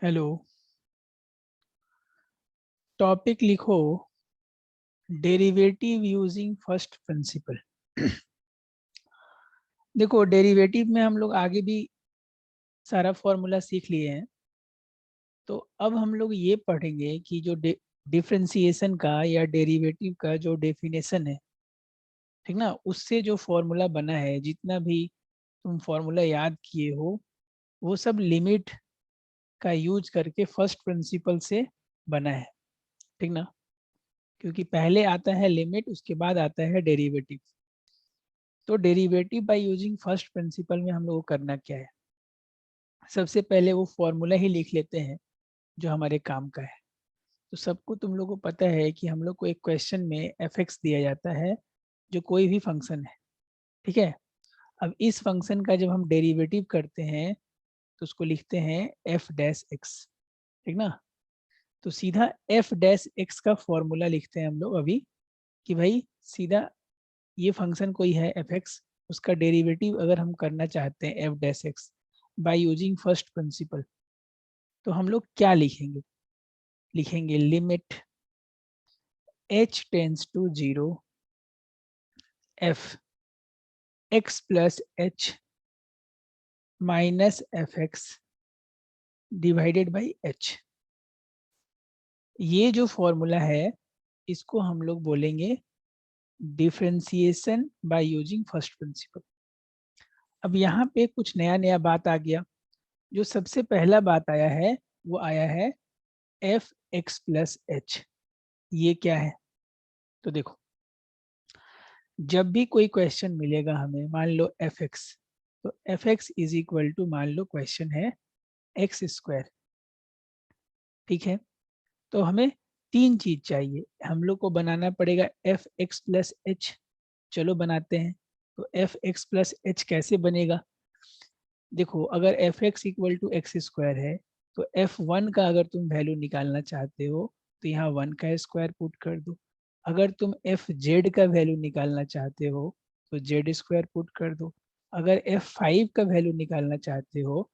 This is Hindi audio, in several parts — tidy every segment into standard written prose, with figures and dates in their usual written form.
हेलो। टॉपिक लिखो, डेरिवेटिव यूजिंग फर्स्ट प्रिंसिपल। देखो, डेरिवेटिव में हम लोग आगे भी सारा फॉर्मूला सीख लिए हैं। तो अब हम लोग ये पढ़ेंगे कि जो डिफरेंशिएशन का या डेरिवेटिव का जो डेफिनेशन है, ठीक ना, उससे जो फॉर्मूला बना है, जितना भी तुम फॉर्मूला याद किए हो, वो सब लिमिट का यूज करके फर्स्ट प्रिंसिपल से बना है, ठीक ना। क्योंकि पहले आता है लिमिट, उसके बाद आता है डेरिवेटिव। तो derivative bye using first principal में हम लोग को करना क्या है, सबसे पहले वो फॉर्मूला ही लिख लेते हैं जो हमारे काम का है। तो सबको तुम लोग को पता है कि हम लोग को एक क्वेश्चन में एफ एक्स दिया जाता है, जो कोई भी फंक्शन है, ठीक है। अब इस फंक्शन का जब हम डेरिवेटिव करते हैं तो उसको लिखते हैं एफ डैश एक्स, ठीक ना। तो सीधा एफ डैश एक्स का फॉर्मूला लिखते हैं हम लोग अभी, कि भाई सीधा ये फंक्शन कोई है एफ एक्स, उसका डेरिवेटिव अगर हम करना चाहते हैं f dash x by using first principle, तो हम लोग क्या लिखेंगे? लिखेंगे limit h tends to 0 f x plus H minus F x divided by h. ये जो फॉर्मूला है, इसको हम लोग बोलेंगे differentiation by using first principle. अब यहाँ पे कुछ नया नया बात आ गया। जो सबसे पहला बात आया है वो आया है एफ एक्स प्लस एच। ये क्या है? तो देखो, जब भी कोई क्वेश्चन मिलेगा हमें, मान लो एफ एक्स, तो f x is equal to, मान लो क्वेश्चन है एक्स स्क्वायर, ठीक है। तो हमें तीन चीज चाहिए, हम लोग को बनाना पड़ेगा एफ एक्स प्लस एच। चलो बनाते हैं। तो एफ एक्स प्लस एच कैसे बनेगा? देखो, अगर f x equal to x square है, तो एफ वन का अगर तुम वैल्यू निकालना चाहते हो तो यहाँ वन का स्क्वायर पुट कर दो। अगर तुम एफ जेड का वैल्यू निकालना चाहते हो तो जेड स्क्वायर पुट कर दो। अगर एफ फाइव का वैल्यू निकालना चाहते हो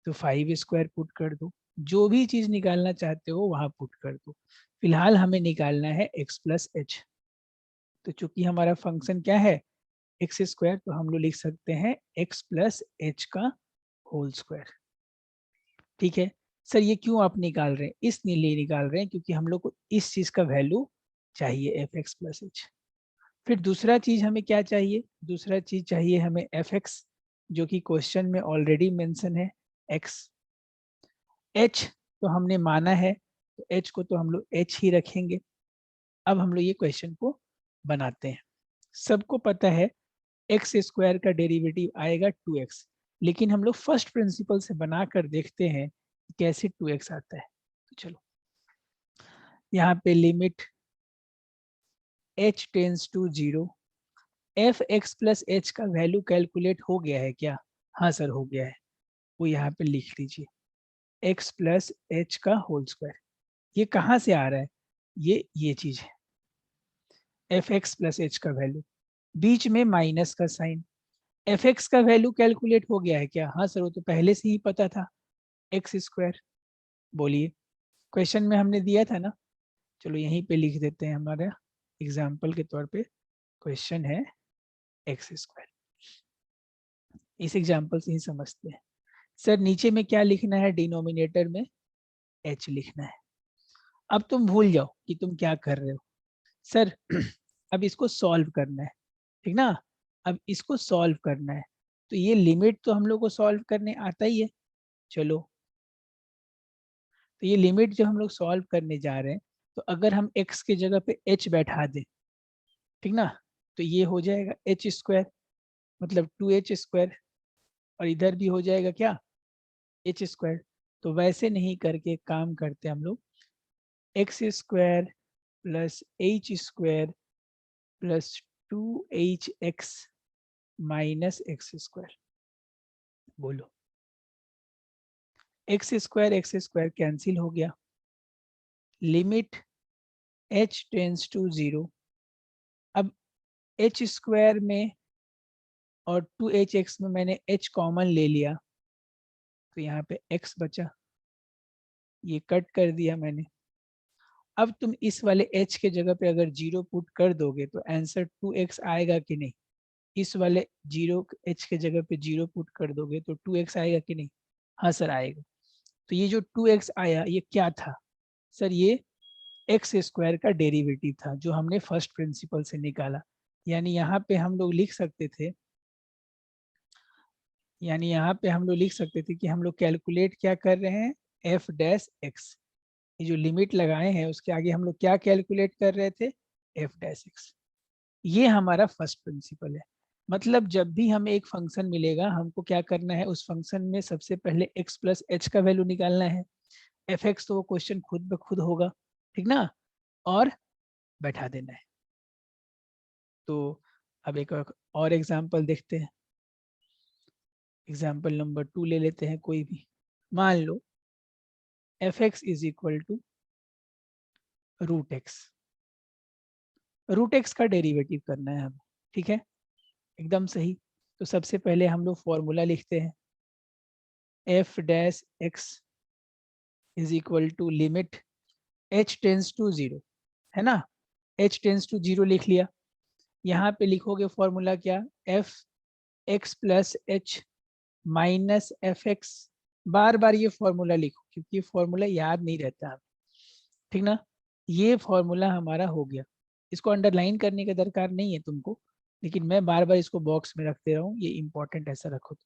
तो फाइव स्क्वायर पुट कर दो। जो भी चीज निकालना चाहते हो वहां पुट कर दो। फिलहाल हमें निकालना है एक्स प्लस एच। तो चूंकि हमारा फंक्शन क्या है, एक्स स्क्वायर, तो हम लोग लिख सकते हैं एक्स प्लस एच का होल स्क्वायर, ठीक है। सर ये क्यों आप निकाल रहे हैं? इसलिए निकाल रहे हैं क्योंकि हम लोग को इस चीज का वैल्यू चाहिए एफ एक्स प्लस एच। फिर दूसरा चीज हमें क्या चाहिए? दूसरा चीज चाहिए हमें एफ एक्स, जो कि क्वेश्चन में ऑलरेडी मेंशन है एक्स। एच तो हमने माना है, तो एच को तो हम लोग एच ही रखेंगे। अब हम लोग ये क्वेश्चन को बनाते हैं। सबको पता है एक्स स्क्वायर का डेरिवेटिव आएगा 2x, लेकिन हम लोग फर्स्ट प्रिंसिपल से बनाकर देखते हैं कि कैसे 2x आता है। तो चलो, यहाँ पे limit h tends to 0 f x plus h का वैल्यू कैलकुलेट हो गया है क्या? हाँ सर, हो गया है। वो यहाँ पे लिख लीजिए, एक्स प्लस एच का होल स्क्वायर। ये कहाँ से आ रहा है? ये चीज है एफ एक्स प्लस एच का वैल्यू, बीच में माइनस का साइन। एफ एक्स का वैल्यू कैलकुलेट हो गया है क्या? हाँ सर, वो तो पहले से ही पता था, एक्स स्क्वायर। बोलिए, क्वेश्चन में हमने दिया था ना। चलो यहीं पे लिख देते हैं, हमारा एग्जाम्पल के तौर पे क्वेश्चन है एक्स स्क्वायर। इस एग्जाम्पल से ही समझते हैं। सर नीचे में क्या लिखना है? डिनोमिनेटर में एच लिखना है। अब तुम भूल जाओ कि तुम क्या कर रहे हो। सर अब इसको सॉल्व करना है, ठीक ना। अब इसको सॉल्व करना है, तो ये लिमिट तो हम लोग को सॉल्व करने आता ही है। चलो, तो ये लिमिट जो हम लोग सॉल्व करने जा रहे हैं, तो अगर हम x की जगह पे h बैठा दें, ठीक ना, तो ये हो जाएगा एच स्क्वायर, मतलब 2h स्क्वायर। और इधर भी हो जाएगा क्या? H square. तो वैसे नहीं करके एक काम करते हम लोग, x square plus h square plus 2hx minus x square. बोलो, एक्स स्क्वायर कैंसिल हो गया। Limit h tends to 0। अब एच स्क्वायर में और 2hx में मैंने h कॉमन ले लिया, तो यहाँ पे x बचा। ये कट कर दिया मैंने। अब तुम इस वाले h के जगह पे अगर 0 पुट कर दोगे तो आंसर 2x आएगा कि नहीं? इस वाले 0 h के जगह पे 0 पुट कर दोगे तो 2x आएगा कि नहीं? हाँ सर आएगा। तो ये जो 2x आया ये क्या था सर? ये एक्स स्क्वायर का डेरिवेटिव था जो हमने फर्स्ट प्रिंसिपल से निकाला। यानी यहाँ पे हम लोग लिख सकते थे, कि हम लोग कैलकुलेट क्या कर रहे हैं, एफ डैश एक्स। ये जो लिमिट लगाए हैं उसके आगे हम लोग क्या कैलकुलेट कर रहे थे, एफ डैश एक्स। ये हमारा फर्स्ट प्रिंसिपल है। मतलब जब भी हमें एक फंक्शन मिलेगा हमको क्या करना है, उस फंक्शन में सबसे पहले x प्लस एच का वैल्यू निकालना है। एफ एक्स तो वो क्वेश्चन खुद ब खुद होगा, ठीक ना, और बैठा देना है। तो अब एक और एग्जांपल देखते हैं। एग्जांपल नंबर 2 ले लेते हैं कोई भी। मान लो F x is equal to root X. Root X का डेरिवेटिव करना है हमें, ठीक है, एकदम सही। तो सबसे पहले हम लोग फॉर्मूला लिखते हैं, f dash x is equal to limit H tends to 0, है ना। एच टेंस टू 0 लिख लिया। यहाँ पे लिखोगे फॉर्मूला क्या, F x plus H minus F X. बार बार ये फॉर्मूला लिखो क्योंकि ये फॉर्मूला याद नहीं रहता है, ठीक ना। ये फॉर्मूला हमारा हो गया। इसको अंडरलाइन करने की दरकार नहीं है तुमको, लेकिन मैं बार बार इसको बॉक्स में रखते रहूँ, ये इंपॉर्टेंट ऐसा रखो तो।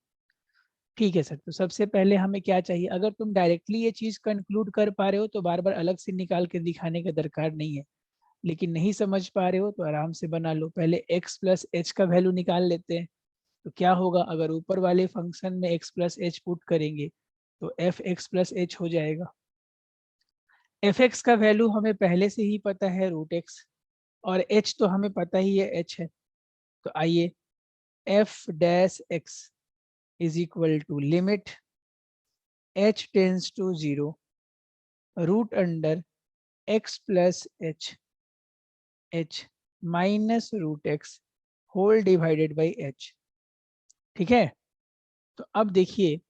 ठीक है सर। तो सबसे पहले हमें क्या चाहिए, अगर तुम डायरेक्टली ये चीज कंक्लूड कर पा रहे हो तो बार बार अलग से निकाल के दिखाने की दरकार नहीं है, लेकिन नहीं समझ पा रहे हो तो आराम से बना लो। पहले x प्लस एच का वैल्यू निकाल लेते हैं। तो क्या होगा, अगर ऊपर वाले फंक्शन में x प्लस एच पुट करेंगे तो एफ एक्स प्लस एच हो जाएगा। एफ एक्स का वैल्यू हमें पहले से ही पता है रूट एक्स, और h तो हमें पता ही है h है। तो आइए, f dash x is equal to limit h tends to 0 root under x plus h minus root x whole divided by h, ठीक है। तो अब देखिए,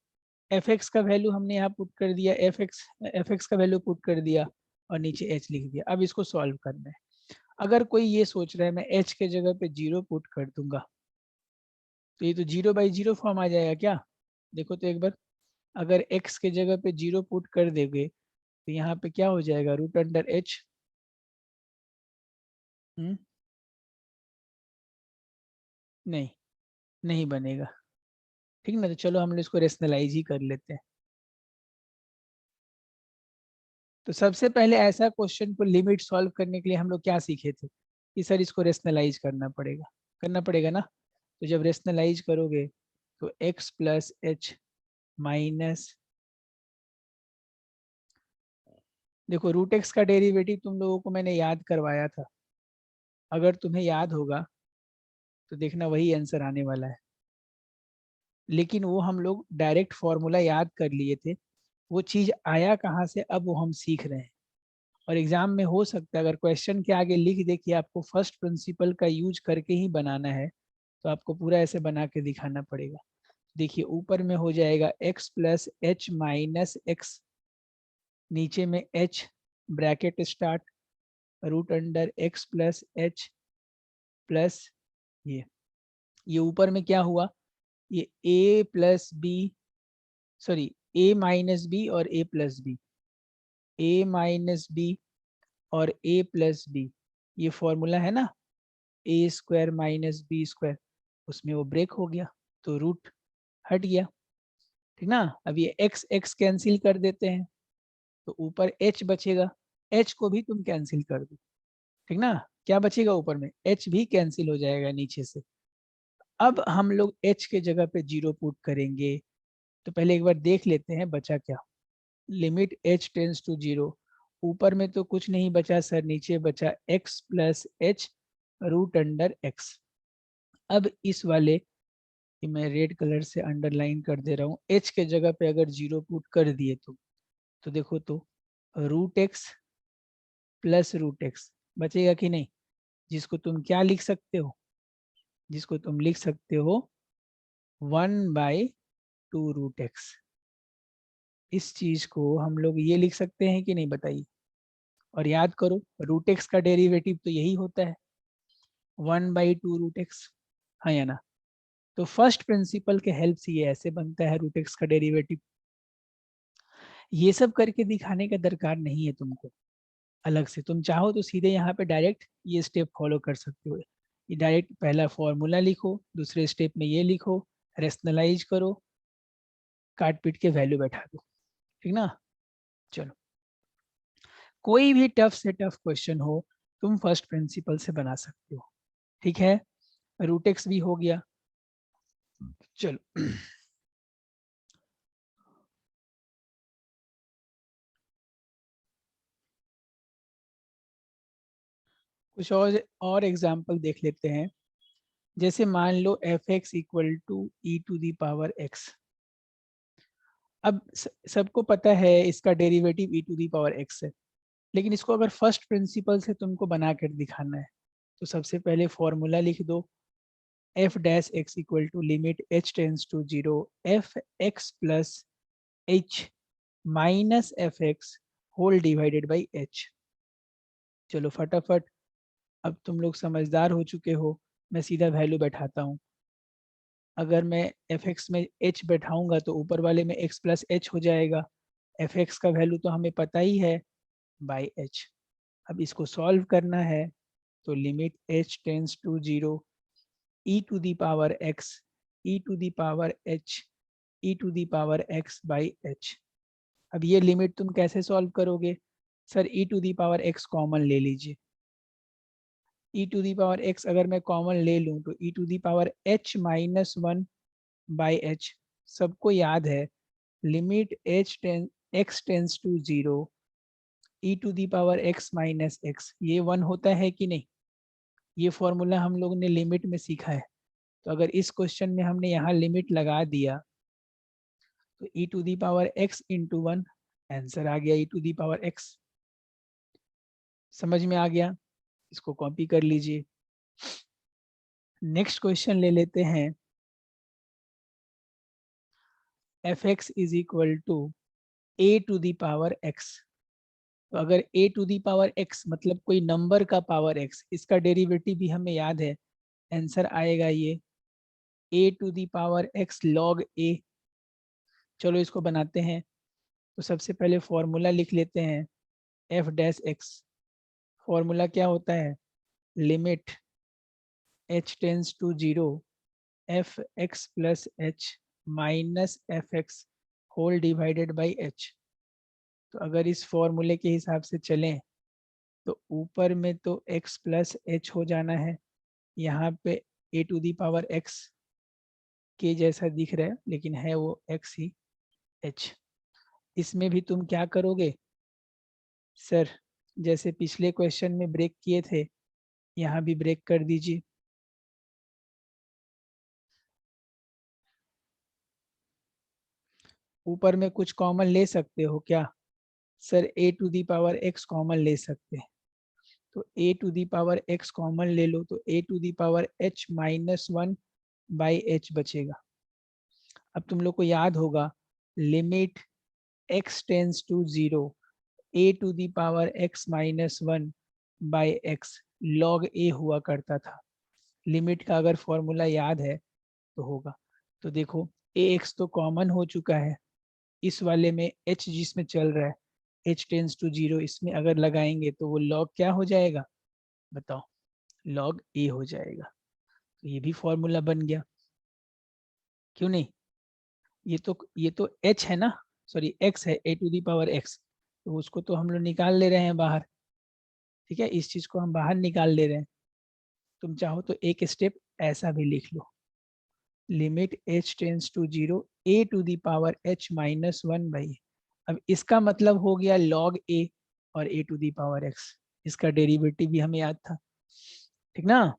एफ एक्स का वैल्यू हमने यहाँ पुट कर दिया, एफ एक्स का वैल्यू पुट कर दिया और नीचे एच लिख दिया। अब इसको सॉल्व करना है। अगर कोई ये सोच रहा है मैं एच के जगह पे 0 पुट कर दूंगा तो ये तो 0/0 फॉर्म आ जाएगा क्या? देखो तो एक बार, अगर x के जगह पे 0 पुट कर देंगे तो यहाँ पे क्या हो जाएगा, रूट अंडर एच। नहीं, नहीं बनेगा, ठीक ना। तो चलो हम लोग इसको रेशनलाइज ही कर लेते हैं। तो सबसे पहले ऐसा क्वेश्चन को लिमिट सॉल्व करने के लिए हम लोग क्या सीखे थे, कि सर इसको रेशनलाइज करना पड़ेगा ना। तो जब रेशनलाइज करोगे तो x प्लस एच माइनस, देखो रूट एक्स का डेरिवेटिव तुम लोगों को मैंने याद करवाया था। अगर तुम्हें याद होगा तो देखना वही आंसर आने वाला है। लेकिन वो हम लोग डायरेक्ट फॉर्मूला याद कर लिए थे, वो चीज़ आया कहाँ से अब वो हम सीख रहे हैं। और एग्जाम में हो सकता है अगर क्वेश्चन के आगे लिख दे कि आपको फर्स्ट प्रिंसिपल का यूज करके ही बनाना है तो आपको पूरा ऐसे बना के दिखाना पड़ेगा। देखिए ऊपर में हो जाएगा x plus H minus x, नीचे में h bracket start root under x plus h plus ये ऊपर में क्या हुआ, ये a plus b, sorry a minus b और a plus b, a minus b और a प्लस बी, ये फॉर्मूला है ना, a square minus b square, उसमें वो ब्रेक हो गया तो रूट हट गया, ठीक ना। अब ये x x कैंसिल कर देते हैं तो ऊपर h बचेगा, h को भी तुम कैंसिल कर दो, ठीक ना। क्या बचेगा ऊपर में, h भी कैंसिल हो जाएगा नीचे से। अब हम लोग h के जगह पे 0 पुट करेंगे। तो पहले एक बार देख लेते हैं बचा क्या, लिमिट h टेंस टू 0, ऊपर में तो कुछ नहीं बचा सर, नीचे बचा x plus h root under x. अब इस वाले कि मैं रेड कलर से अंडरलाइन कर दे रहा हूँ, h के जगह पे अगर 0 पुट कर दिए तो देखो तो root x plus root x बचेगा कि नहीं, जिसको तुम क्या लिख सकते हो, जिसको तुम लिख सकते हो 1/2 रूट एक्स, इस चीज को हम लोग ये लिख सकते हैं कि नहीं, बताइए। और याद करो, रूट एक्स का डेरिवेटिव तो यही होता है 1/2 रूट एक्स, हाँ या ना। तो फर्स्ट प्रिंसिपल के हेल्प से ये ऐसे बनता है रूट एक्स का डेरिवेटिव। ये सब करके दिखाने का दरकार नहीं है तुमको अलग से। तुम चाहो तो सीधे यहाँ पे डायरेक्ट ये स्टेप फॉलो कर सकते हो। ये डायरेक्ट पहला फॉर्मूला लिखो, दूसरे स्टेप में ये लिखो, रेशनलाइज करो, काट पीट के वैल्यू बैठा दो, ठीक ना। चलो, कोई भी टफ से टफ क्वेश्चन हो तुम फर्स्ट प्रिंसिपल से बना सकते हो, ठीक है। रूट एक्स भी हो गया। चलो कुछ और एग्जाम्पल देख लेते हैं। जैसे मान लो F x equal to E to the power X. अब सबको पता है इसका derivative E to the power X है, लेकिन इसको अगर फर्स्ट प्रिंसिपल से तुमको बना कर दिखाना है तो सबसे पहले फॉर्मूला लिख दो, f dash x equal to limit H tends to zero f x plus H minus F x whole divided by h. चलो फटाफट, अब तुम लोग समझदार हो चुके हो, मैं सीधा वैल्यू बैठाता हूँ। अगर मैं एफ एक्स में एच बैठाऊंगा तो ऊपर वाले में एक्स प्लस एच हो जाएगा। एफ एक्स का वैल्यू तो हमें पता ही है, बाई एच। अब इसको सॉल्व करना है तो limit H tends to zero E to the power X E to the power H E to the power X by H. अब ये लिमिट तुम कैसे सॉल्व करोगे? Sir E to the power X common ले लीजिए। E to the power X अगर मैं कॉमन ले लूँ तो E to the power H minus one by H. सबको याद है limit H ten X tense to zero E to the power x minus x, ये वन होता है कि नहीं। ये फॉर्मूला हम लोग ने लिमिट में सीखा है। तो अगर इस क्वेश्चन में हमने यहाँ लिमिट लगा दिया तो E to the power X into one, answer आ गया E to the power X. समझ में आ गया? इसको कॉपी कर लीजिए। नेक्स्ट क्वेश्चन ले लेते हैं, f x is equal to a to the power x. तो अगर a to the power x मतलब कोई नंबर का पावर एक्स, इसका डेरिवेटिव भी हमें याद है, आंसर आएगा ये A to the power X log A. चलो इसको बनाते हैं। तो सबसे पहले फॉर्मूला लिख लेते हैं, एफ डैश एक्स। फॉर्मूला क्या होता है? Limit H tends to zero f x plus H minus F x whole divided by h. तो अगर इस फॉर्मूले के हिसाब से चलें तो ऊपर में तो x प्लस एच हो जाना है, यहाँ पे ए टू दी पावर x के जैसा दिख रहा है लेकिन है वो x ही h। इसमें भी तुम क्या करोगे सर? जैसे पिछले क्वेश्चन में ब्रेक किए थे, यहाँ भी ब्रेक कर दीजिए। ऊपर में कुछ कॉमन ले सकते हो क्या? Sir A to the power x common ले सकते हैं, तो A to the power x common ले लो तो A to the power h minus one by H बचेगा। अब तुम लोग को याद होगा limit x tends to zero A to the power x minus one by X log A हुआ करता था। लिमिट का अगर फॉर्मूला याद है तो होगा। तो देखो ए एक्स तो कॉमन हो चुका है, इस वाले में h जिसमें चल रहा है h टेंस टू जीरो, इसमें अगर लगाएंगे तो वो लॉग क्या हो जाएगा बताओ? लॉग ए हो जाएगा। तो ये भी फॉर्मूला बन गया, क्यों नहीं? ये तो h है ना, सॉरी x है, ए टू दी पावर x, तो उसको तो हम लोग निकाल ले रहे हैं बाहर। ठीक है, इस चीज को हम बाहर निकाल ले रहे हैं। तुम चाहो तो एक स्टेप ऐसा भी लिख लो, limit h tends to zero A to the power h minus one by. अब इसका मतलब हो गया log a और a to the power x, इसका डेरिवेटिव भी हमें याद था, ठीक ना।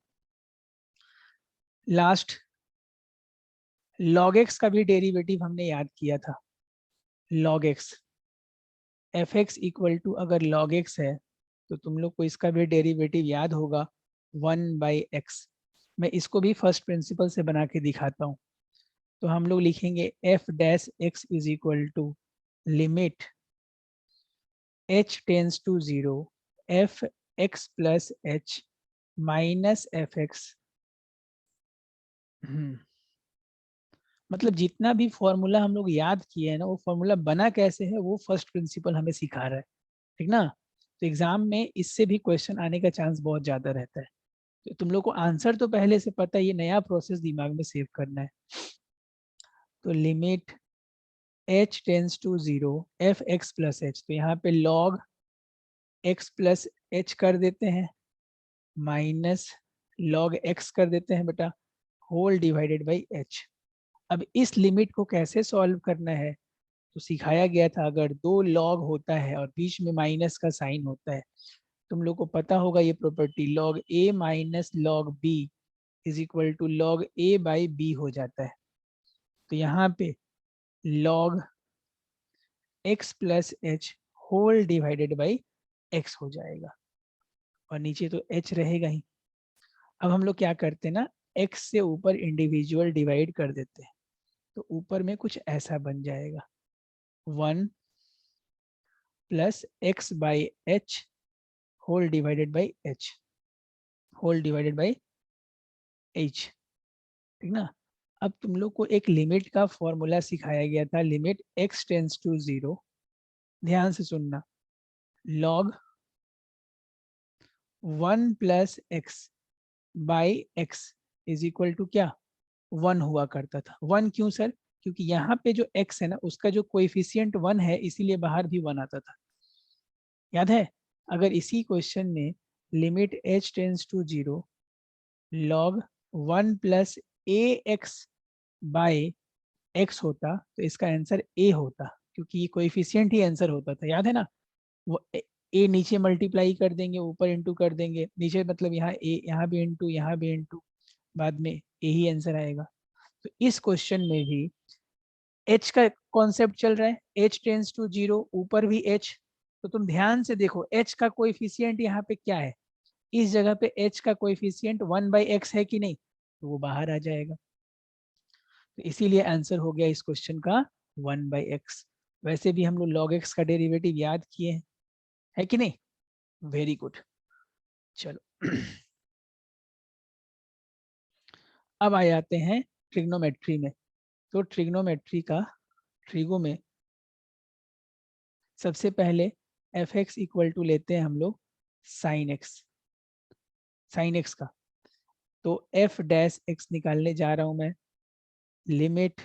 लास्ट log x का भी डेरिवेटिव हमने याद किया था, log x f x equal to अगर log x है तो तुम लोग को इसका भी डेरिवेटिव याद होगा 1/x। मैं इसको भी फर्स्ट प्रिंसिपल से बना के दिखाता हूँ। तो हम लोग लिखेंगे f dash x is equal to limit h tends to 0 f x plus H minus F x. मतलब जितना भी फॉर्मूला हम लोग याद किए हैं ना, वो फॉर्मूला बना कैसे है वो फर्स्ट प्रिंसिपल हमें सिखा रहा है, ठीक ना। तो एग्जाम में इससे भी क्वेश्चन आने का चांस बहुत ज्यादा रहता है। तो तुम लोग को आंसर तो पहले से पता है, ये नया प्रोसेस दिमाग में सेव करना है। तो limit h tends to 0 f x plus h, तो यहाँ पे log x प्लस एच कर देते हैं माइनस log x कर देते हैं बेटा, होल डिवाइडेड बाई h। अब इस लिमिट को कैसे सॉल्व करना है, तो सिखाया गया था अगर दो log होता है और बीच में माइनस का साइन होता है, तुम लोग को पता होगा ये property, log a minus log b is equal to log a by b हो जाता है। तो यहाँ पे log x plus h whole divided by x हो जाएगा, और नीचे तो h रहेगा ही। अब हम लोग क्या करते हैं ना, x से ऊपर इंडिविजुअल डिवाइड कर देते हैं, तो ऊपर में कुछ ऐसा बन जाएगा 1 plus x by h whole divided by h whole divided by h, ठीक ना। अब तुम लोग को एक लिमिट का फॉर्मूला सिखाया गया था, लिमिट x टेंस टू 0, ध्यान से सुनना, log 1 plus x by x is equal to क्या, 1 हुआ करता था। 1 क्यों सर, क्योंकि यहाँ पे जो x है ना उसका जो कोएफिशिएंट 1 है, इसीलिए बाहर भी 1 आता था, याद है। अगर इसी क्वेश्चन में limit h tends to 0 log 1 plus a x by x होता, तो इसका आंसर a होता, क्योंकि ये कोएफिशिएंट ही आंसर होता था, याद है ना। वो ए नीचे मल्टीप्लाई कर देंगे, ऊपर इंटू कर देंगे, नीचे मतलब यहाँ ए, यहाँ भी इंटू, यहाँ भी इंटू, बाद में ए ही आंसर आएगा। तो इस क्वेश्चन में भी h का कॉन्सेप्ट चल रहा है, h टेंस टू 0, ऊपर भी h। तो तुम ध्यान से देखो h का कोएफिशिएंट यहाँ पे क्या है, इस जगह पे h का कोएफिशिएंट 1 बाई एक्स है कि नहीं, तो वो बाहर आ जाएगा। तो इसीलिए आंसर हो गया इस क्वेश्चन का 1 बाई एक्स। वैसे भी हम लोग log x का डेरिवेटिव याद किए हैं, है कि नहीं, वेरी गुड। चलो अब आ जाते हैं ट्रिग्नोमेट्री में। तो ट्रिग्नोमेट्री का ट्रिगो में सबसे पहले एफ एक्स इक्वल टू लेते हैं हम लोग साइन एक्स का। तो एफ डैश एक्स निकालने जा रहा हूं मैं, limit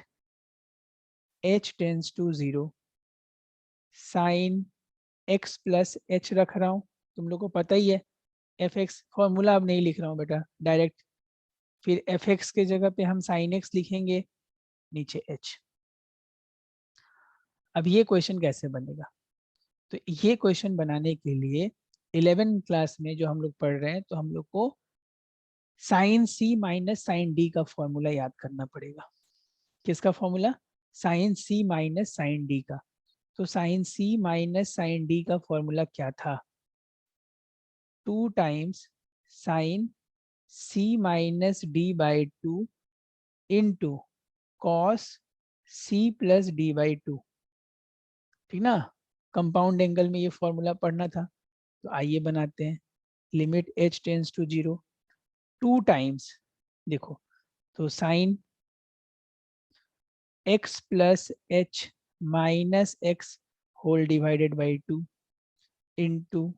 h tends to 0 sine x plus h रख रहा हूं, तुम लोग को पता ही है एफ एक्स, फॉर्मूला अब नहीं लिख रहा हूँ बेटा, डायरेक्ट। फिर एफ एक्स के जगह पे हम साइन एक्स लिखेंगे, नीचे h। अब ये क्वेश्चन कैसे बनेगा, तो ये क्वेश्चन बनाने के लिए 11 क्लास में जो हम लोग पढ़ रहे हैं, तो हम लोग को sine c minus sine d का फॉर्मूला याद करना पड़ेगा। किसका formula, sine c minus sine d का। तो sine c minus sine d का फॉर्मूला क्या था, 2 times sine c minus d by 2 into cos c plus d by 2, ठीक ना। कंपाउंड एंगल में ये फॉर्मूला पढ़ना था। तो आइए बनाते हैं, limit h tends to 0 2 times, देखो, तो sine x plus H minus x whole divided by 2 into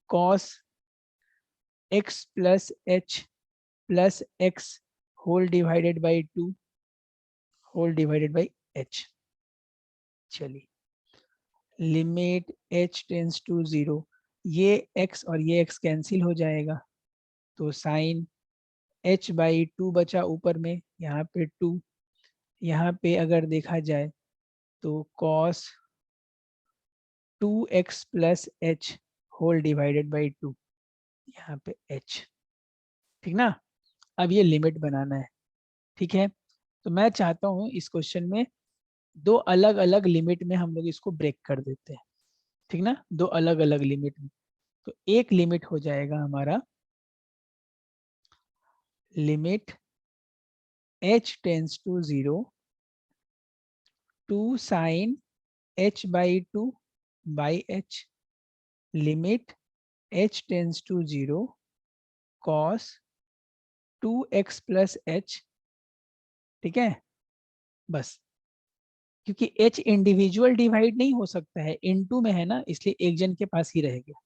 cos x plus h plus x whole divided by 2 whole divided by h। चलिए, लिमिट h टेंस टू 0, ये x और ये x कैंसिल हो जाएगा, तो साइन h बाई 2 बचा ऊपर में, यहाँ पे 2, यहाँ पे अगर देखा जाए तो cos 2x plus h whole divided by 2, यहाँ पे h, ठीक ना। अब ये लिमिट बनाना है, ठीक है। तो मैं चाहता हूँ इस क्वेश्चन में दो अलग अलग लिमिट में हम लोग इसको ब्रेक कर देते हैं, ठीक ना, दो अलग अलग लिमिट में। तो एक लिमिट हो जाएगा हमारा limit h tends to 0 2 sine h by two by h limit h tends to 0 cos 2x plus h। ठीक है, बस। क्योंकि h इंडिविजुअल डिवाइड नहीं हो सकता है, इनटू में है ना, इसलिए एक जन के पास ही रहेगा।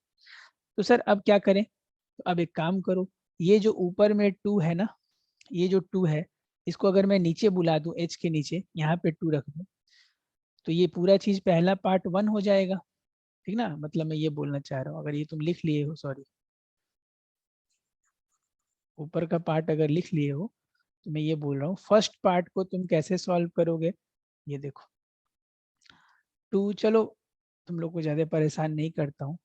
तो सर अब क्या करें? तो अब एक काम करो, ये जो ऊपर में 2 है ना, ये जो 2 है, इसको अगर मैं नीचे बुला दूं, h के नीचे यहाँ पे 2 रख दूं, तो ये पूरा चीज पहला पार्ट 1 हो जाएगा। ठीक ना, मतलब मैं ये बोलना चाह रहा हूँ, अगर ये तुम लिख लिए हो, सॉरी, ऊपर का पार्ट अगर लिख लिए हो, तो मैं ये बोल रहा हूँ फर्स्ट पार्ट को तुम कैसे सॉल्व करोगे। ये देखो 2, चलो तुम लोग को ज्यादा परेशान नहीं करता हूँ,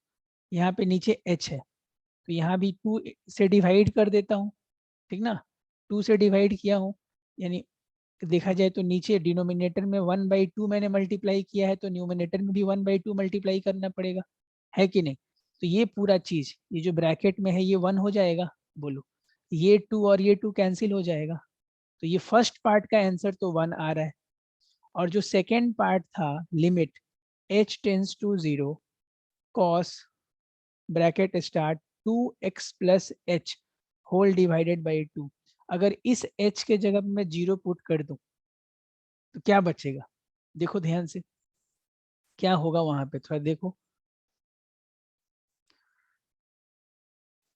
यहाँ पे नीचे h है, तो यहाँ भी 2 से डिवाइड कर देता हूँ। ठीक ना, 2 से डिवाइड किया हूँ, यानी देखा जाए तो नीचे डिनोमिनेटर में 1/2 मैंने मल्टीप्लाई किया है, तो न्यूमिनेटर में भी 1/2 मल्टीप्लाई करना पड़ेगा, है कि नहीं? तो ये पूरा चीज, ये जो ब्रैकेट में है ये 1 हो जाएगा, बोलो, ये 2 और ये 2 कैंसिल हो जाएगा। तो ये फर्स्ट पार्ट का आंसर तो 1 आ रहा है। और जो सेकेंड पार्ट था, limit h tends to 0 cos bracket start 2x plus h whole divided by 2, अगर इस h के जगह पे मैं 0 पुट कर दूं तो क्या बचेगा? देखो ध्यान से, क्या होगा वहां पे, थोड़ा देखो।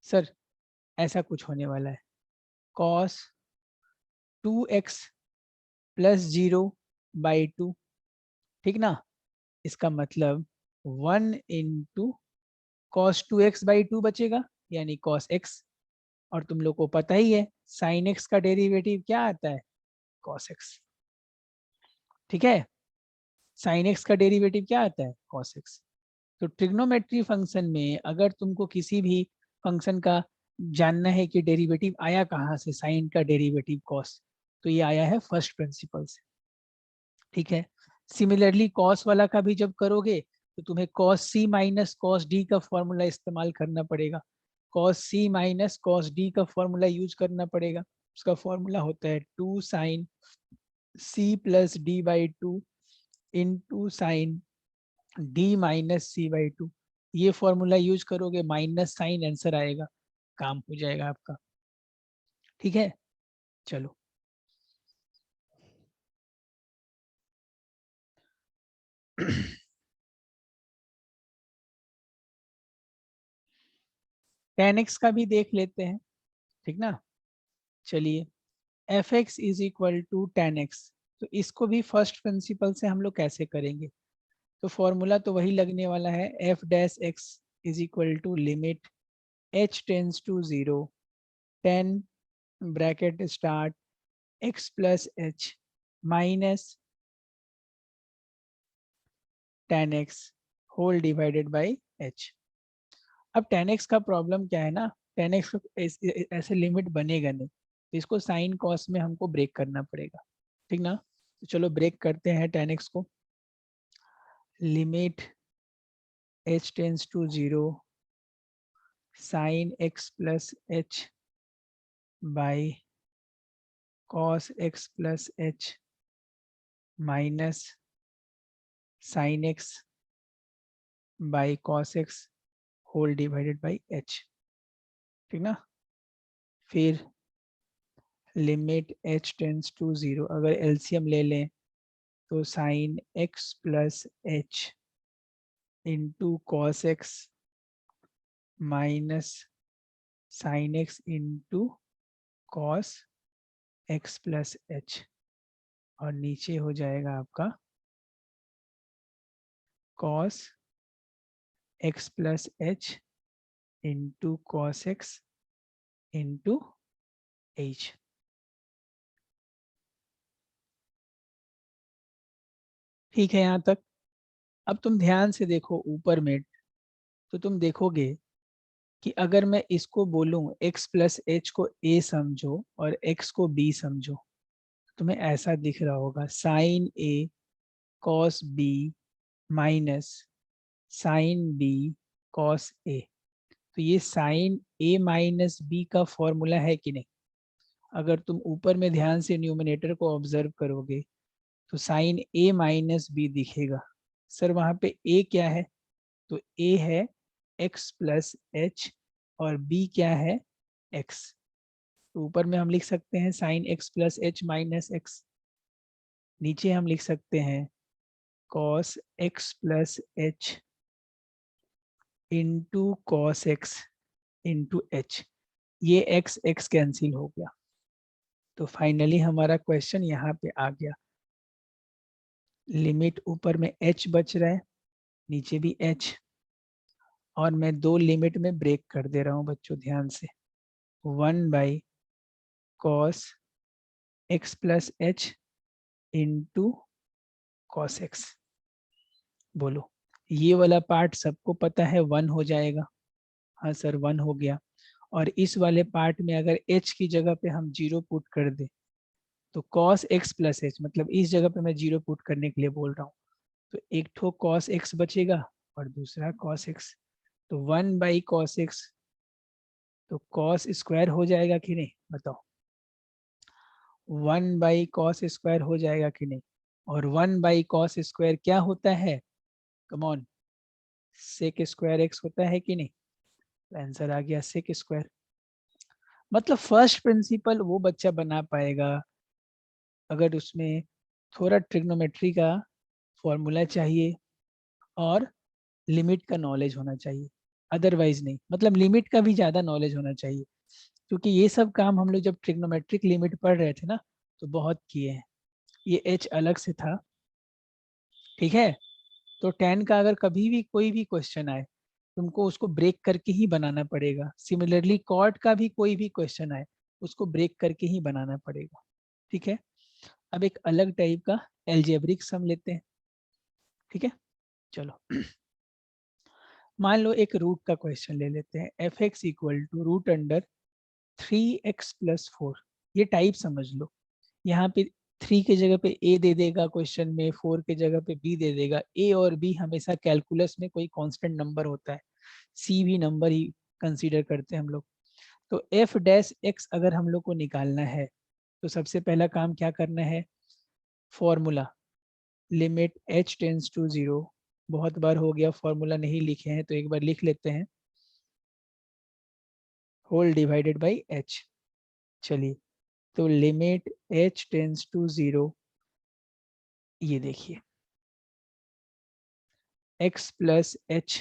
सर ऐसा कुछ होने वाला है, cos 2x प्लस 0/2। ठीक ना, इसका मतलब 1 इंटू कॉस 2x/2 बचेगा, यानी cos x। और तुम लोग को पता ही है sin x का डेरिवेटिव क्या आता है, cos x। ठीक है, sin x का डेरिवेटिव क्या आता है, cos x। तो ट्रिग्नोमेट्री फंक्शन में अगर तुमको किसी भी फंक्शन का जानना है कि डेरिवेटिव आया कहाँ से, साइन का डेरिवेटिव cos, तो ये आया है फर्स्ट प्रिंसिपल से। ठीक है, सिमिलरली cos वाला का भी जब करोगे तो तुम्हें cos c minus cos d का फॉर्मूला इस्तेमाल करना पड़ेगा, cos c minus cos d का फॉर्मूला यूज करना पड़ेगा। उसका फॉर्मूला होता है 2 sine c plus d/2 into sine d minus c/2। ये फॉर्मूला यूज करोगे, माइनस साइन आंसर आएगा, काम हो जाएगा आपका। ठीक है, चलो tan x का भी देख लेते हैं। ठीक ना, चलिए, f x is equal to tan x, तो इसको भी फर्स्ट प्रिंसिपल से हम लोग कैसे करेंगे? तो फॉर्मूला तो वही लगने वाला है, f dash x is equal to limit H tends to 0 10 bracket start x plus H minus tan x whole divided by H. अब टेन एक्स का प्रॉब्लम क्या है ना, टेन एक्स ऐसे लिमिट बनेगा नहीं, तो इसको साइन कॉस में हमको ब्रेक करना पड़ेगा। ठीक ना, तो चलो ब्रेक करते हैं टेन एक्स को। Limit h tends to 0 sine x plus h by cos x plus h minus sine x by cos x whole divided by h। ठीक ना, फिर लिमिट h टेंस टू 0, अगर एलसीएम ले लें तो sine x plus h into cos x minus sine x into cos x plus h, और नीचे हो जाएगा आपका cos x plus h into cos x into h। ठीक है यहाँ तक। अब तुम ध्यान से देखो ऊपर में, तो तुम देखोगे कि अगर मैं इसको बोलूं x प्लस एच को a समझो और x को b समझो, तुम्हें ऐसा दिख रहा होगा sine a cos b minus sine b cos a। तो ये साइन a माइनस b का फॉर्मूला है कि नहीं? अगर तुम ऊपर में ध्यान से न्यूमिनेटर को ऑब्जर्व करोगे तो साइन a माइनस बी दिखेगा, सर वहाँ पे a क्या है? तो a है x प्लस एच और b क्या है? x। तो ऊपर में हम लिख सकते हैं sine x plus H minus x. नीचे हम लिख सकते हैं cos x plus h into cos x into h. ये x x कैंसिल हो गया। तो फाइनली हमारा क्वेश्चन यहाँ पे आ गया। लिमिट ऊपर में h बच रहा है, नीचे भी h, और मैं दो लिमिट में ब्रेक कर दे रहा हूँ बच्चों, ध्यान से। 1 cos x plus h into cos x. बोलो, ये वाला पार्ट सबको पता है 1 हो जाएगा। हाँ सर 1 हो गया। और इस वाले पार्ट में अगर h की जगह पे हम 0 पुट कर दे तो cos x प्लस एच, मतलब इस जगह पे मैं 0 पुट करने के लिए बोल रहा हूँ, तो एक ठो cos x बचेगा और दूसरा cos x। तो 1/cos x, तो cos स्क्वायर हो जाएगा कि नहीं बताओ? 1/cos स्क्वायर हो जाएगा कि नहीं? और 1/cos स्क्वायर क्या होता है? Come on, sec square x होता है कि नहीं? आंसर आ गया सेक स्क्वायर। मतलब फर्स्ट प्रिंसिपल वो बच्चा बना पाएगा अगर उसमें थोड़ा ट्रिग्नोमेट्री का फॉर्मूला चाहिए और लिमिट का नॉलेज होना चाहिए, अदरवाइज नहीं। मतलब लिमिट का भी ज़्यादा नॉलेज होना चाहिए, क्योंकि ये सब काम हम लोग जब ट्रिग्नोमेट्रिक लिमिट पढ़ रहे थे ना तो बहुत किए हैं। ये एच अलग से था, ठीक है। तो 10 का अगर कभी भी कोई भी क्वेश्चन आए तुमको उसको ब्रेक करके ही बनाना पड़ेगा। सिमिलरली कॉर्ड का भी कोई भी क्वेश्चन आए उसको ब्रेक करके ही बनाना पड़ेगा, ठीक है। अब एक अलग टाइप का एल्जेब्रिक सम लेते हैं, ठीक है। चलो मान लो एक रूट का क्वेश्चन ले लेते हैं, f x equal to root under 3x plus 4। ये टाइप समझ लो, यहाँ पे 3 के जगह पे a दे देगा क्वेश्चन में, 4 के जगह पे b दे देगा। a और b हमेशा कैलकुलस में कोई कांस्टेंट नंबर होता है, c भी नंबर ही कंसीडर करते हैं हम लोग। तो f डैश x अगर हम लोग को निकालना है तो सबसे पहला काम क्या करना है? Formula limit h tends to 0। बहुत बार हो गया फॉर्मूला नहीं लिखे हैं तो एक बार लिख लेते हैं, होल डिवाइडेड बाई h। चलिए, तो लिमिट h टेंस टू 0, ये देखिए x plus h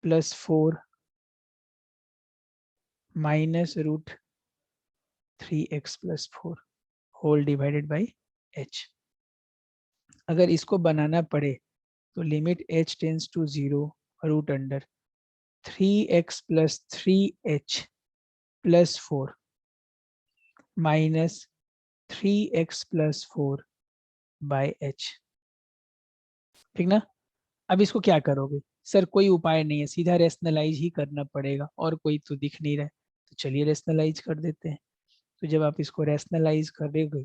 plus 4 minus root 3x plus 4 whole divided by h। अगर इसको बनाना पड़े तो limit h tends to 0 root under 3x plus 3h plus 4 minus 3x plus 4 by h, ठीक ना। अब इसको क्या करोगे? सर कोई उपाय नहीं है, सीधा रेशनलाइज ही करना पड़ेगा, और कोई तो दिख नहीं रहा है। तो चलिए रेशनलाइज कर देते हैं। तो जब आप इसको रेशनलाइज करोगे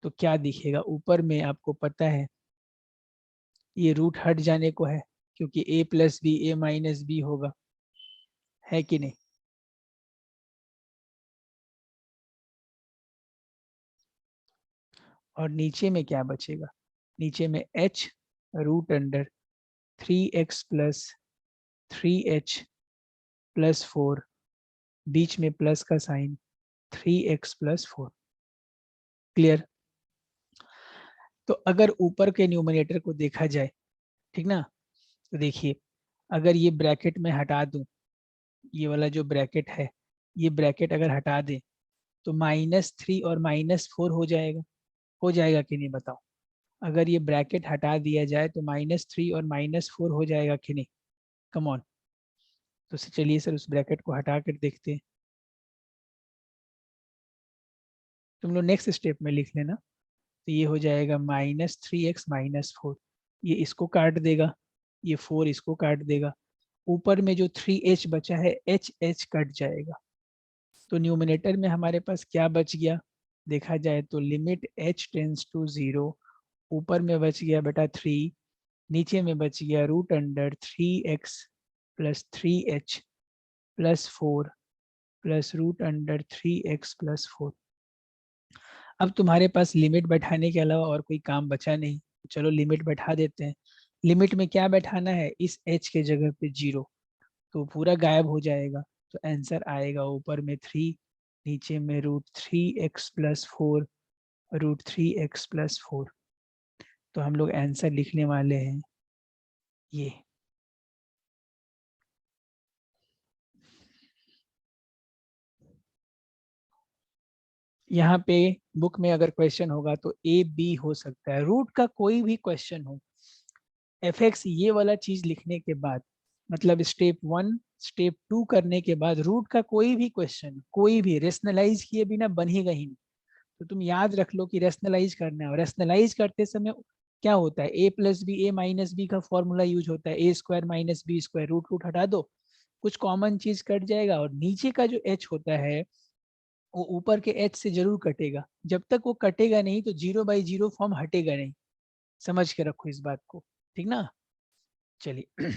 तो क्या दिखेगा? ऊपर में आपको पता है ये रूट हट जाने को है, क्योंकि a plus b a minus b होगा, है कि नहीं? और नीचे में क्या बचेगा? नीचे में h root under 3x plus 3h plus 4, बीच में प्लस का साइन 3x प्लस 4। क्लियर? तो अगर ऊपर के न्यूमरेटर को देखा जाए, ठीक ना, तो देखिए अगर ये ब्रैकेट में हटा दूं, ये वाला जो ब्रैकेट है, ये ब्रैकेट अगर हटा दें तो -3 और -4 हो जाएगा कि नहीं बताओ? अगर ये ब्रैकेट हटा दिया जाए तो -3 और -4 हो जाएगा कि नहीं? Come on. तो चलिए सर उस ब्रैकेट को हटा कर देखते हैं। तुम लोग नेक्स्ट स्टेप में लिख लेना। तो ये हो जाएगा -3x -4, ये इसको काट देगा, ये 4 इसको काट देगा। ऊपर में जो 3h बचा है h कट जाएगा। तो न्यूमिनेटर में हमारे पास क्या बच गया? देखा जाए तो लिमिट h टेंस टू 0, ऊपर में बच गया बेटा 3, नीचे में बच गया root under 3x plus 3h plus 4 plus root under 3x plus 4। अब तुम्हारे पास लिमिट बैठाने के अलावा और कोई काम बचा नहीं, चलो लिमिट बैठा देते हैं। लिमिट में क्या बैठाना है, इस h के जगह पे 0, तो पूरा गायब हो जाएगा। तो आंसर आएगा ऊपर में 3, नीचे में √3x+4, √3x+4। तो हम लोग आंसर लिखने वाले हैं ये। यहाँ पे बुक में अगर क्वेश्चन होगा तो ए बी हो सकता है, रूट का कोई भी क्वेश्चन हो, fx ये वाला चीज लिखने के बाद, मतलब स्टेप 1 स्टेप 2 करने के बाद रूट का कोई भी क्वेश्चन, कोई भी रेशनलाइज किए बिना बनेगा ही नहीं। तो तुम याद रख लो कि रेशनलाइज करना है, और रेशनलाइज करते समय क्या होता है, a+b a-b का फॉर्मूला यूज होता है, a² - b², रूट रूट हटा दो, कुछ कॉमन चीज कट जाएगा, और नीचे का जो h होता है वो ऊपर के h से जरूर कटेगा। जब तक वो कटेगा नहीं तो 0/0 फॉर्म हटेगा नहीं, समझ के रखो इस बात को, ठीक ना। चलिए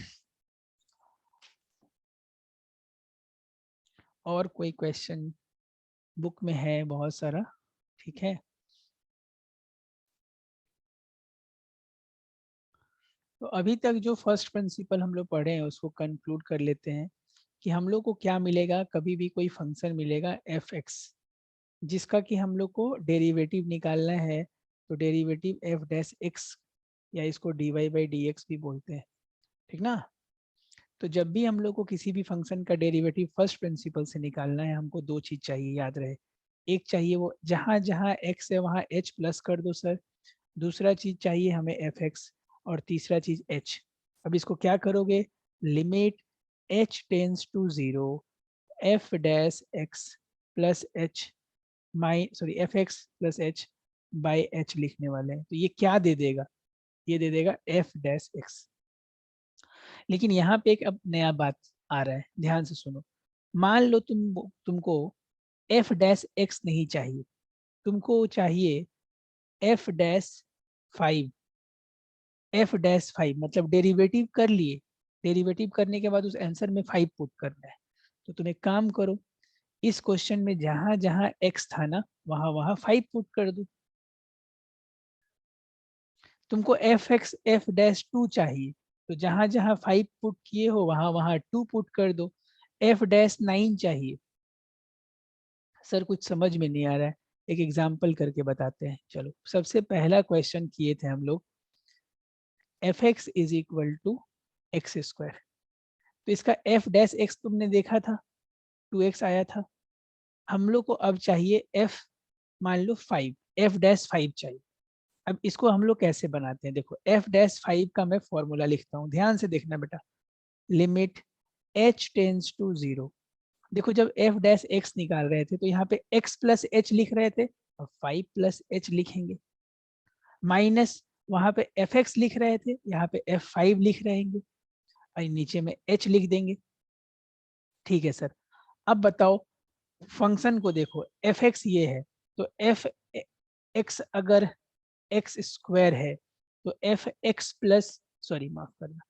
और कोई क्वेश्चन बुक में है बहुत सारा, ठीक है। तो अभी तक जो फर्स्ट प्रिंसिपल हम लोग पढ़े हैं उसको कंक्लूड कर लेते हैं कि हम लोग को क्या मिलेगा, कभी भी कोई फंक्शन मिलेगा f(x) जिसका कि हम लोग को डेरिवेटिव निकालना है, तो डेरिवेटिव f'(x) या इसको dy/dx भी बोलते हैं, ठीक ना। तो जब भी हम लोग को किसी भी फंक्शन का डेरिवेटिव फर्स्ट प्रिंसिपल से निकालना है, हमको दो चीज चाहिए, याद रहे। एक चाहिए वो जहां जहां x है वहां h प्लस कर दो सर, दूसरा चीज चाहिए हमें fx, और तीसरा चीज h। अब इसको क्या करोगे, limit h tends to 0 f'(x) plus h f(x+h)/h लिखने वाले हैं। तो ये क्या दे देगा, ये दे देगा f'(x). लेकिन यहाँ पे एक अब नया बात आ रहा है, ध्यान से सुनो। मान लो तुमको f'(x) नहीं चाहिए, तुमको चाहिए f'(5), f'(5) मतलब डेरिवेटिव कर लिए, डेरिवेटिव करने के बाद उस आंसर में 5 पुट करना है। तो तुम एक काम करो, इस क्वेश्चन में जहां जहां x था ना वहां वहां 5 पुट कर दो। तुमको f'(2) चाहिए, तो जहां जहां 5 पुट किए हो वहां वहां 2 पुट कर दो। f'(9) चाहिए, सर कुछ समझ में नहीं आ रहा है, एक एग्जाम्पल करके बताते हैं। चलो सबसे पहला क्वेश्चन किए थे हम लोग, f(x) = x²। तो इसका f'(x) तुमने देखा था, 2x आया था। हम लोग को अब चाहिए f, मान लो 5, f'5 चाहिए। अब इसको हम लोग कैसे बनाते हैं, देखो f'5 का मैं फॉर्मूला लिखता हूँ, ध्यान से देखना बेटा। लिमिट h टेंस टू 0, देखो जब f'(x) निकाल रहे थे तो यहाँ पे x प्लस h लिख रहे थे, अब 5 प्लस h लिखेंगे, माइनस वहां पे fx लिख रहे थे, यहाँ पे f5 लिख रहेंगे, और नीचे में h लिख देंगे। ठीक है सर, अब बताओ फंक्शन को देखो, fx ये है, तो f(x) अगर x² है तो f(x) प्लस, सॉरी माफ करना,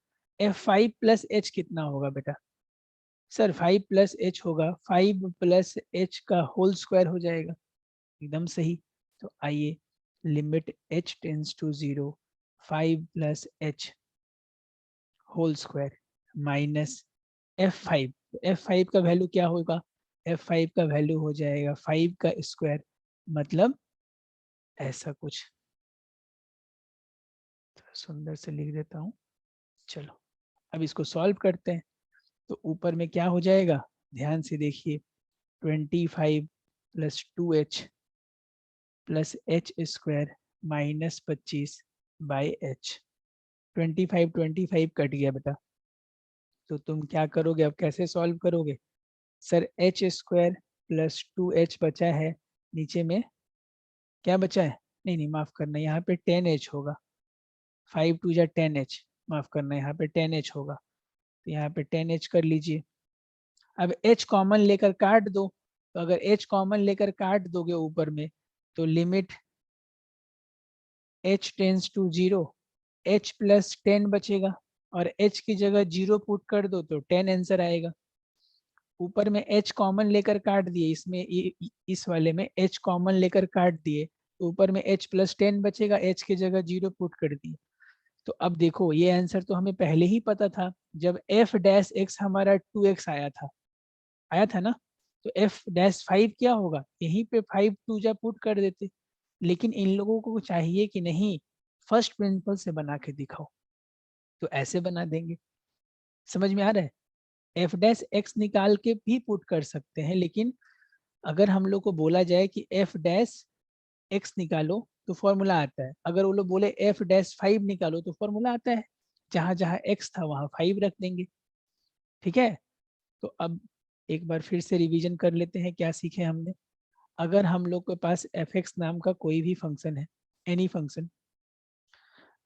f5 प्लस h कितना होगा बेटा, सर 5 प्लस h होगा, 5 प्लस h का होल स्क्वायर हो जाएगा, एकदम सही। तो आइए, limit h tends to 0 5 plus h whole square minus f5, f5 का वैल्यू क्या होगा, f5 का वैल्यू हो जाएगा 5 का स्क्वायर, मतलब ऐसा कुछ, सुंदर से लिख देता हूँ। चलो अब इसको सॉल्व करते हैं, तो ऊपर में क्या हो जाएगा, ध्यान से देखिए, 25 plus 2h plus h² minus 25/h। 25 cut गया बेटा, तो तुम क्या करोगे, अब कैसे सॉल्व करोगे, सर h² प्लस 2h बचा है, नीचे में क्या बचा है, नहीं नहीं माफ करना, यहाँ पे 10h होगा, 5 2 10h, माफ करना यहाँ पे 10h होगा, तो यहाँ पे 10h कर लीजिए। अब h कॉमन लेकर काट दो, तो अगर h कॉमन लेकर काट दोगे ऊपर में, तो limit h tends to 0 h plus 10 बचेगा, और h की जगह 0 पुट कर दो तो 10 आंसर आएगा। ऊपर में h कॉमन लेकर काट दिए, इसमें इस वाले में h कॉमन लेकर काट दिए, ऊपर में h+10 बचेगा, h की जगह 0 पुट कर दिए। तो अब देखो ये आंसर तो हमें पहले ही पता था, जब f-x हमारा 2x आया था ना, तो f-5 क्या होगा, यहीं पे 5 2 जा पुट कर देते। लेकिन इन लोगों को चाहिए कि नहीं फर्स्ट प्रिंसिपल से बना के दिखाओ, तो ऐसे बना देंगे। समझ में आ रहा है? f-x निकाल के भी पुट कर सकते हैं, लेकिन अगर हम लोग को बोला जाए कि f-x निकालो तो फॉर्मूला आता है, अगर वो लोग बोले f-5 निकालो तो फॉर्मूला आता है, जहां जहां x था वहां 5 रख देंगे। ठीक है, तो अब एक बार फिर से रिवीजन कर लेते हैं क्या सीखे हमने। अगर हम लोग के पास f(x) नाम का कोई भी फंक्शन है, एनी फंक्शन,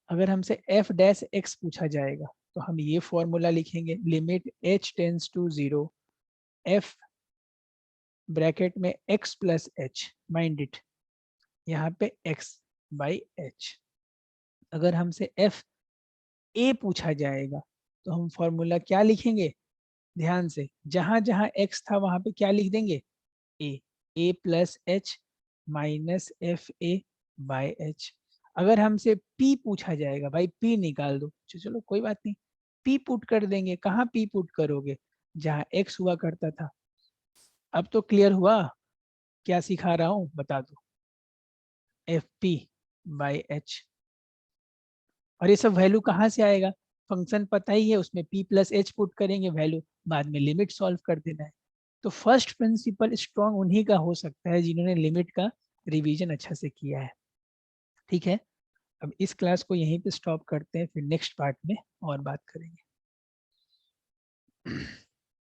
अगर हमसे f-x पूछा जाएगा तो हम ये फॉर्मूला लिखेंगे, limit h tends to 0 f bracket में x plus h, mind it, यहाँ पे x बाई h। अगर हमसे f(a) पूछा जाएगा तो हम फॉर्मूला क्या लिखेंगे, ध्यान से, जहां जहां x था वहां पे क्या लिख देंगे, a plus h minus f(a) by h। अगर हमसे p पूछा जाएगा, भाई p निकाल दो, चलो कोई बात नहीं, p पुट कर देंगे। कहाँ p पुट करोगे, जहां x हुआ करता था। अब तो क्लियर हुआ क्या सिखा रहा हूं, बता दो, fp बाय h। और ये सब वैल्यू कहाँ से आएगा, फंक्शन पता ही है, उसमें p प्लस h पुट करेंगे वैल्यू, बाद में लिमिट सॉल्व कर देना है। तो फर्स्ट प्रिंसिपल स्ट्रॉन्ग उन्हीं का हो सकता है जिन्होंने लिमिट का रिवीजन अच्छा से किया है। ठीक है, अब इस क्लास को यहीं पे स्टॉप करते हैं, फिर नेक्स्ट पार्ट में और बात करेंगे।